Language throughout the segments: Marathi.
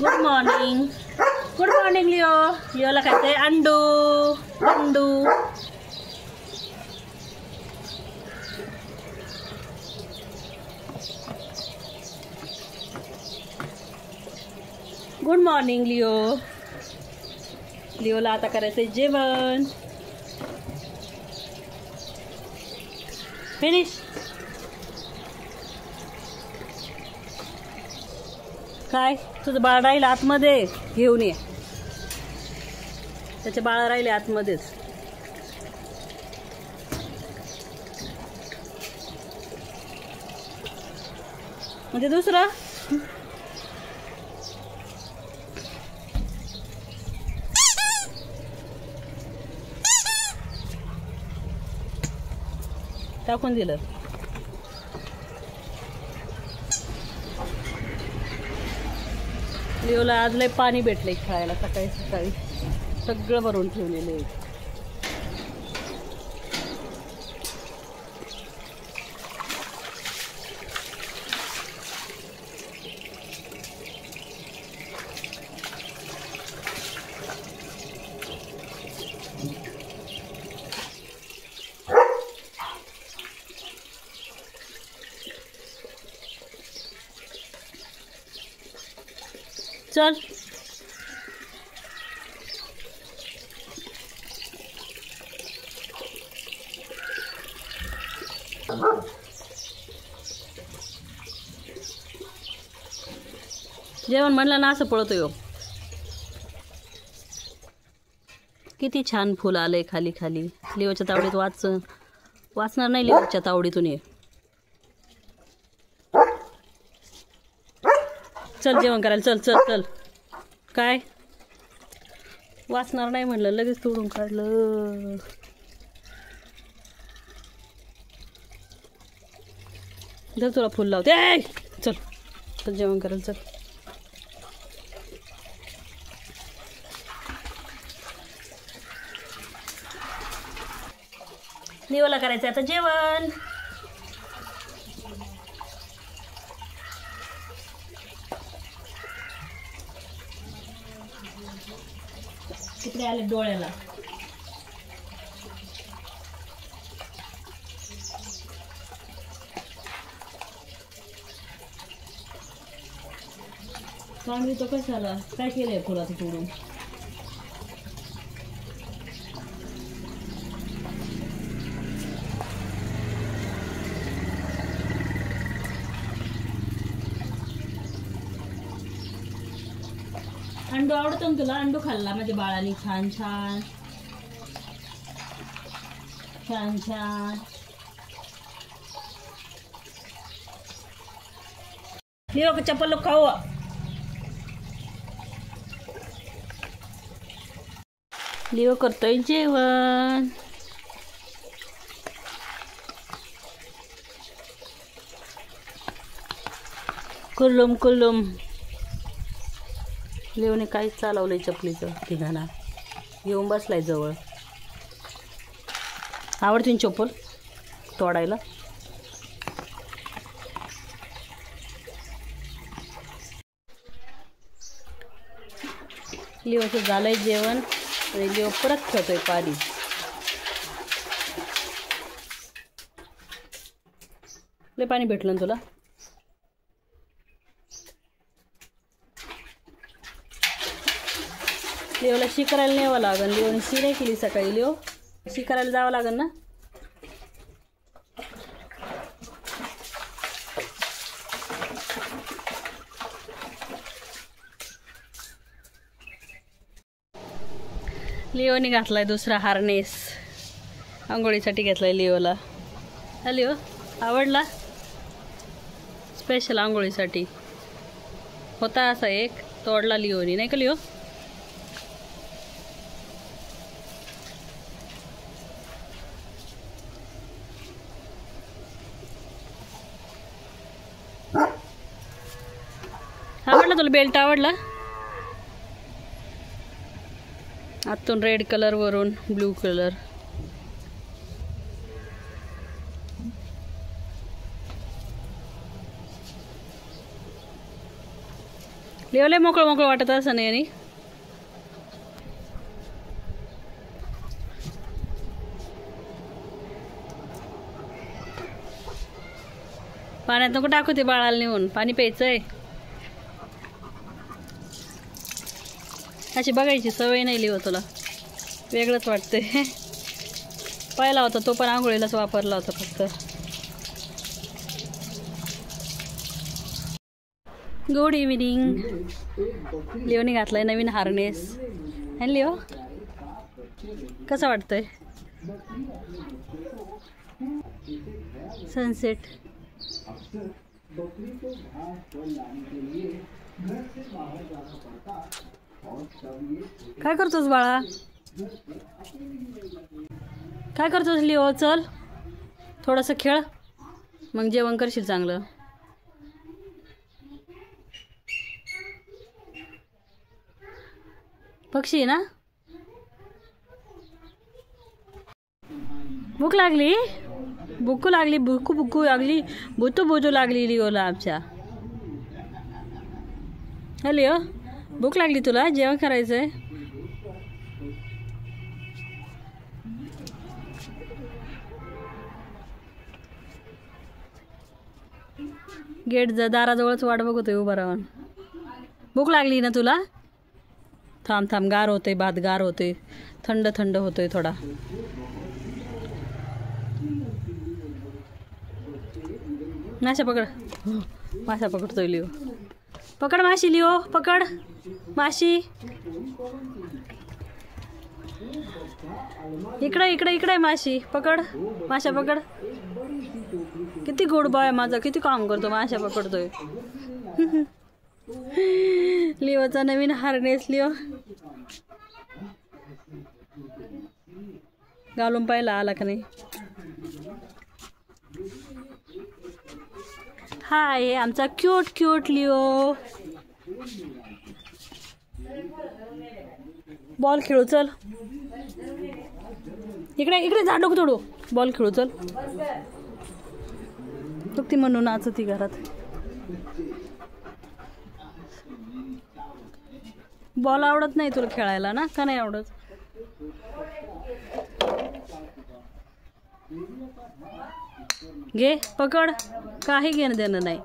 Good morning. Good morning Leo. लिओला खायचंय अंडू अंडू. Good morning Leo. लिओला आता करायचंय जेवण. फिनिश. काय तुझं बाळ राहिलं आतमध्ये, घेऊन ये. त्याचे बाळ राहिले आतमध्येच. म्हणजे दुसरं टाकून दिलं. लिओला आज लय पाणी भेटलंय खेळायला. सकाळी सकाळी सगळं भरून ठेवलेलं आहे. चल जेवण म्हणलं ना असं पळतोय. किती छान फुल आलंय खाली खाली. लिओच्या तावडीत वाचणार नाही. लिओच्या तावडीतून ये. चल जेवण करायला. चल चल चल. काय वाचणार नाही म्हणलं, लगेच तोडून काढलं. जर तुला फुल लावते. चल चल जेवण करायला. चल लिओला करायचं आता जेवण. तिकडे आले डोळ्याला. चांगली तो कशाला. काय केलंय फुलाचं तोडून. अंडू आवडतो ना तुला. अंडू खाल्ला माझ्या बाळाने. छान छान छान छान. लिओ चप्पल लोक खाऊ. लिओ करतोय जेवण. कुल्लुम कुल्लुम. लिओने काहीच चालवलंय चपलीचं ठिकाणा. येऊन बसलाय जवळ. आवडते ना चप्पल तोडायला. लिओचं झालंय जेवण आणि लिओ परत खेळतोय पाणी. लय पाणी भेटलं ना तुला. लिओला शी करायला न्यावं लागेल. लिओने शी नाही केली सकाळी. लिओ शी करायला जावं लागेल ना. लिओने घातलाय दुसरा हार्नेस. आंघोळीसाठी घेतलाय लिओला. हा लिओ आवडला. स्पेशल आंघोळीसाठी होता असा एक. तोडला लिओने नाही का लिओ. आवडला तुला बेल्ट. आवडला. आतून रेड कलर वरून ब्लू कलर. लिओले मोकळं मोकळं वाटत असं नाही आणि पाण्यात नको टाकू ते बाळाला नेऊन. पाणी प्यायचंय. अशी बघायची सवय नाही लिओ तुला. वेगळंच वाटतंय. पाहिला होता तो पण आंघोळीलाच वापरला होता फक्त. Good evening. लिओने घातलाय नवीन हार्नेस. है लिओ कसं वाटतंय? सनसेट. काय करतोस बाळा? काय करतोस लिओ? चल थोडंसं खेळ, मग जेवण करशील चांगलं. पक्षी आहे ना? भूक लागली? भूक लागली. भूक लागली. बुजू लागली लिओला आमच्या. हा लिओ भूक लागली तुला? जेवण करायचंय. गेट दाराजवळच वाट बघतोय उभा राहून. भूक लागली ना तुला? थांब थांब, गार होते भात, गार होते. थंड थंड होतोय थोडा. माशा पकड. माशा पकडतोय लिओ. पकड माशी लिओ, पकड माशी. इकडे इकडे इकडे माशी पकड. माशा पकड. किती गोड बॉय माझा, किती काम करतो. माशा पकडतोय. लिओचा नवीन हार्नेस. लिओ घालून पाहिला आला का नाही. हाय आमचा क्यूट क्यूट लिओ. बॉल खेळू चल. इकडे इकडे झाडू तोडू. बॉल खेळू चल. ती म्हणून नाचती घरात. बॉल आवडत नाही तुला खेळायला ना? का नाही आवडत? घे पकड. काही घेणं देणं नाही.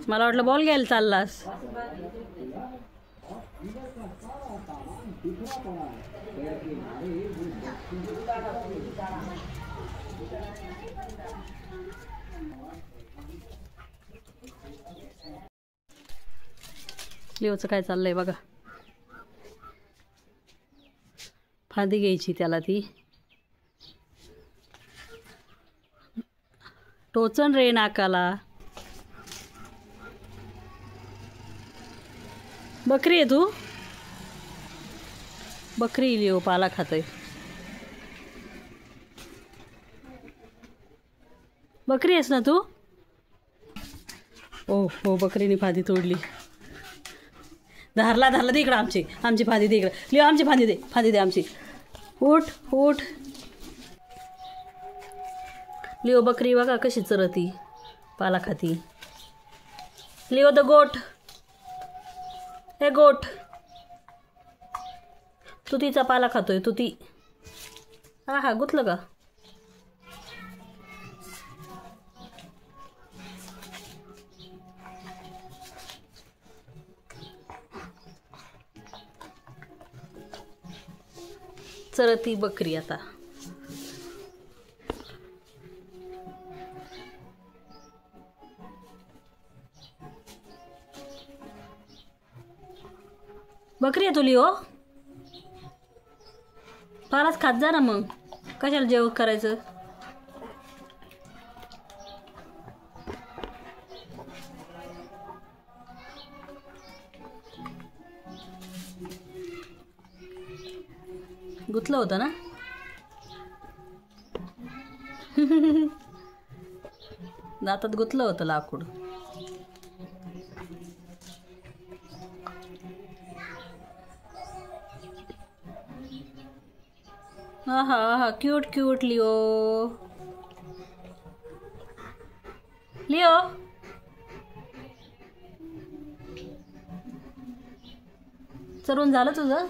मला वाटलं बॉल घ्यायला चाललास. लिओचं काय चाललंय बघा. फांदी घ्यायची त्याला. ती टोचन रे नाकाला. बकरी आहे तू? बकरी लिओ पाला खातोय. बकरी आहेस ना तू? ओ हो, बकरीने फांदी तोडली. धरला धरला दे इकडं. आमची फांदी दे इकडं. लिओ आमची फांदी दे. फांदी दे आमची. उठ उठ. लिओ बकरी बघा कशी चरती, पाला खाती. लिओ द गोट. हे गोट. तू तिचा पाला खातोय. तू ती. हा हा गुतलं का? चरती बकरी आता. बकरी आहे तुली हो? पालाच खात जा ना मग. कशाला जेवण करायचं? गुतलं होतं ना? दातात गुतलं होतं लाकूड. आहा आहा क्यूट क्यूट लिओ. लिओ चरून झालं तुझं?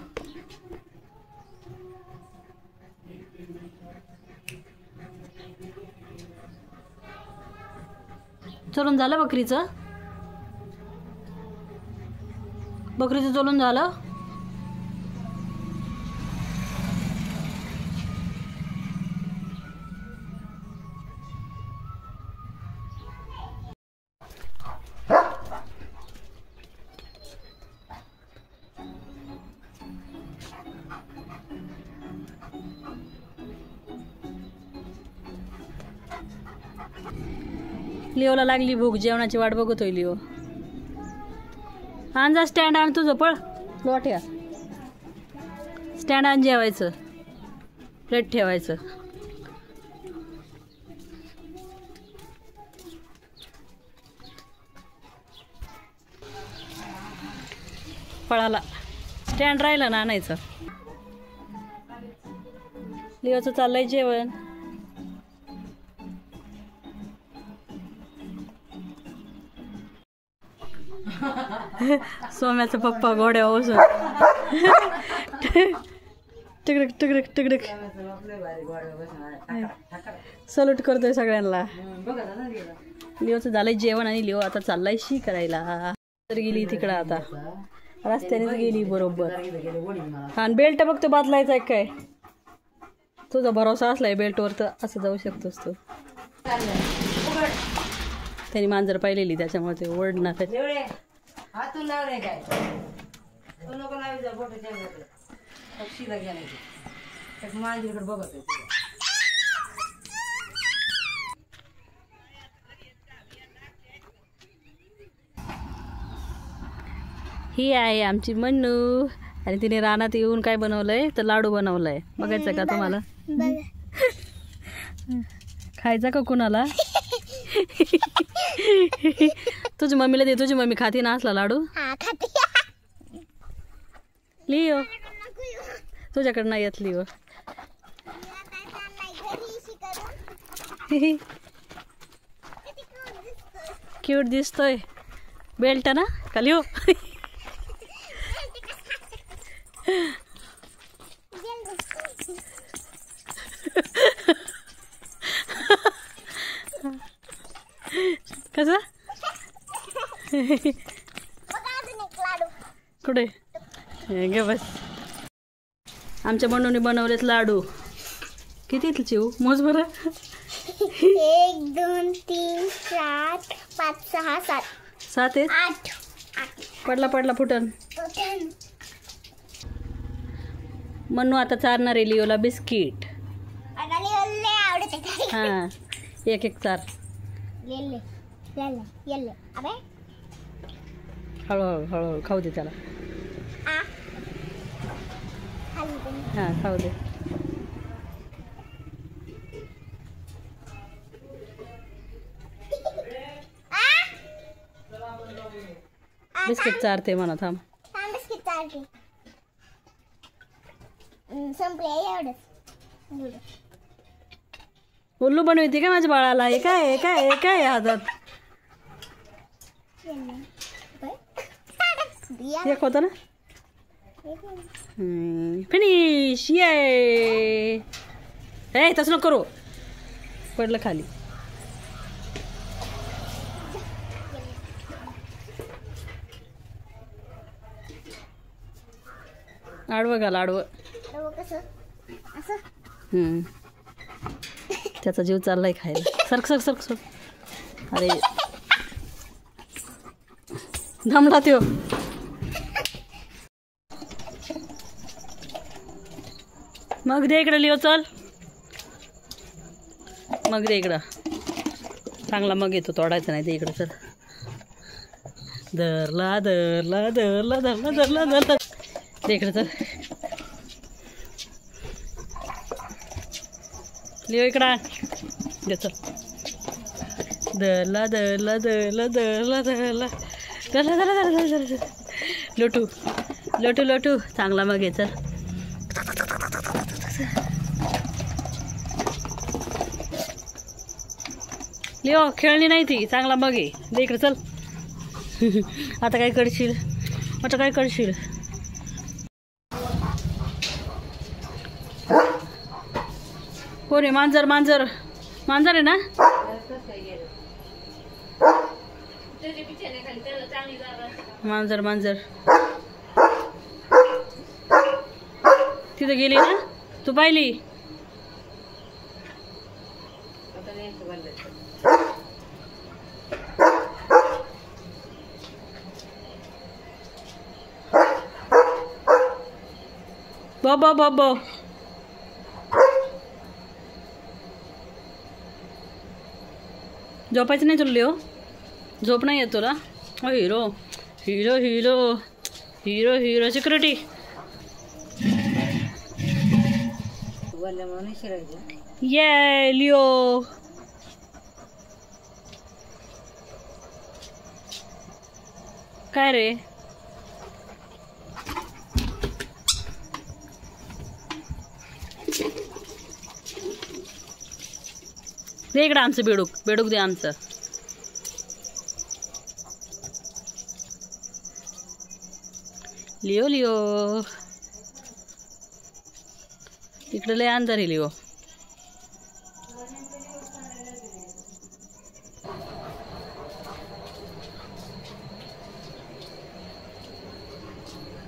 चरून झालं बकरीचं? बकरीचं चरून झालं? लिओला लागली भूक, जेवणाची वाट बघतोय लिओ. आण जा स्टँड आण तुझं, पळ लोट्या. स्टँड आण, जेवायचं, प्लेट ठेवायचं. पळाला, स्टँड राहिलं ना आणायचं. लिओचं चाललंय जेवण. सोम्याचा पप्पा घोड्या बसून टिकडक टिकडक टिकडक सलूट करतोय सगळ्यांना. लिओचं झालंय जेवण आणि लिओ आता चाललाय शी करायला. तर गेली तिकडं, आता रस्त्यानेच गेली बरोबर. हा बेल्ट बघतो बदलायचा आहे काय? तुझा भरोसा असलाय बेल्टवर तर असं जाऊ शकतोस तू. त्यांनी मांजर पाहिलेली त्याच्यामुळे ते ओढणार. हातून लावले काय तू नको लावी जा बोटाच्या पक्षीला गेला एक मांजरीकडे बघत आहे. ही आहे आमची मन्नू आणि तिने रानात येऊन काय बनवलंय तर लाडू बनवलाय. बघायचं का तुम्हाला? खायचा का कुणाला? तुझी मम्मीला दे, तुझी मम्मी खाती ना असला लाडू. लिओ तुझ्याकडं नाही येत लिओ. क्यूट दिसतोय. बेल्ट ना का लिओ? कसं कुठे गे बस. आमच्या बनवून बनवलेत लाडू. किती चिव मोज बरं? 1 2 3 4 5 6 7 7 आहेत. 8 पडला पडला फुटन. मन्नू आता चारणार आहे लिओला बिस्किट. हा एक एक चार. हळूहळू हळूहळू खाऊ दे त्याला. हा खाऊ दे. बिस्किट चारते म्हणा. थांब बिस्किट चारते. संपले एवढंच. उल्लू बनवते का माझ्या बाळाला? हे काय हे काय हे काय हातात? एक होतं ना. फिनिश. ये तसं नको करू. पडलं खाली. आडवं घाल आडवं. त्याचा जीव चाललाय खायला. सरक सरक सरक सरक. अरे दमला त्यो. मग दे इकडं लिओ. चल मग दे इकडं. चांगला मग येतो, तोडायचा नाही. दे इकडं. चल. धरला धरला धरला धरला धरला धरला. दे इकडं. चल लिओ इकडं. दे चल. धरला धरला धरला धरला धरला धरला धरला धरला धरला. लोटू लोटू लोटू. चांगला मग आहे. चल लिओ खेळणी नाही ती, चांगला बघ आहे. दे इकडे चल. आता काय करशील, आता काय करशील. कोण आहे? मांजर मांजर मांजर आहे ना. मांजर मांजर तिथे गेली ना, तू पाहिली. बाबा बाबा झोपायचं नाही तुला लिओ, झोप नाही येत तुला. Hero hero hero hero hero security. ये लिओ काय रे. दे इकडं आमचं बेडूक, बेडूक दे आमचं. लिओ लिओ इकडं लय अंधार आहे लिओ.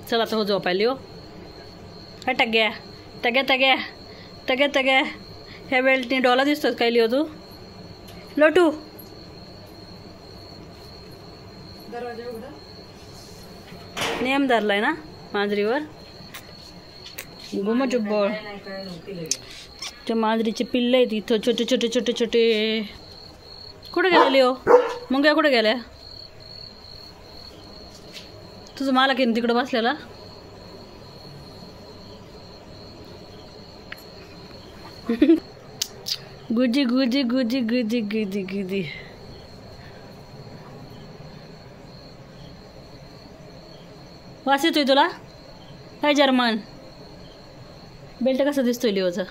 चला आता हो झोपायला लिओ. काय टग्या टग्या टग्या टग्या टग्या. ह्या बेल्टने डोला दिसतोस काय लिओ तू. लोटू नेम धरलाय ना मांजरीवर. गुमचुब्बळ त्या मांजरीचे पिल्ले आहेत इथं छोटे छोटे छोटे छोटे. कुठे गेल्या लिओ, मुंग्या कुठे गेल्या. तुझं मला की तिकडं बसलेला. गुजी गुजी गुजी गुजी गुजी गुजी. वास येतोय तुला काय जर्मन. बेल्ट कसा दिसतोय लिओचा.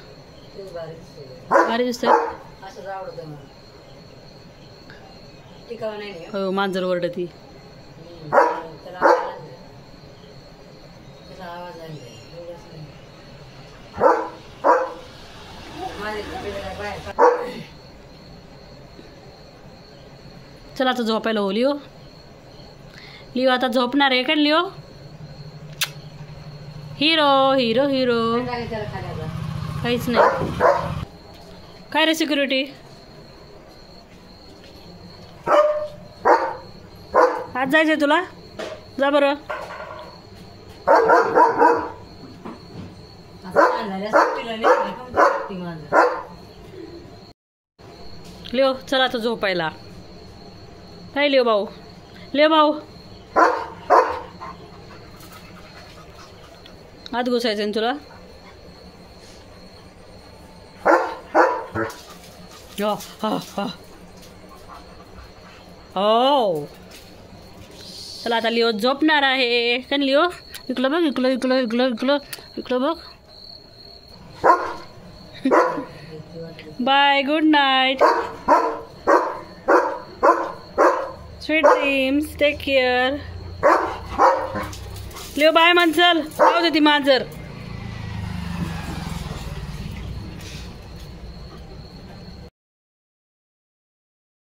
भारी दिसतोय. हो मांजर ओरडती. चला आता झोपायला हो लिओ. लिओ आता झोपणार आहे का लिओ. Hero hero hero. काहीच नाही. काय रे सिक्युरिटी. आज जायचंय तुला, जा बरं. लिओ चला आता झोपायला. काय लिओ भाऊ, लिओ भाऊ आत घुसायचं ना तुला. हो चला आता लिओ झोपणार आहे का लिओ. इकडं बघ इकडं इकडं इकडं इकडं इकडं बघ. Bye good night sweet dreams take care. Leo bye म्हण चल. जाऊ दे ती मांजर.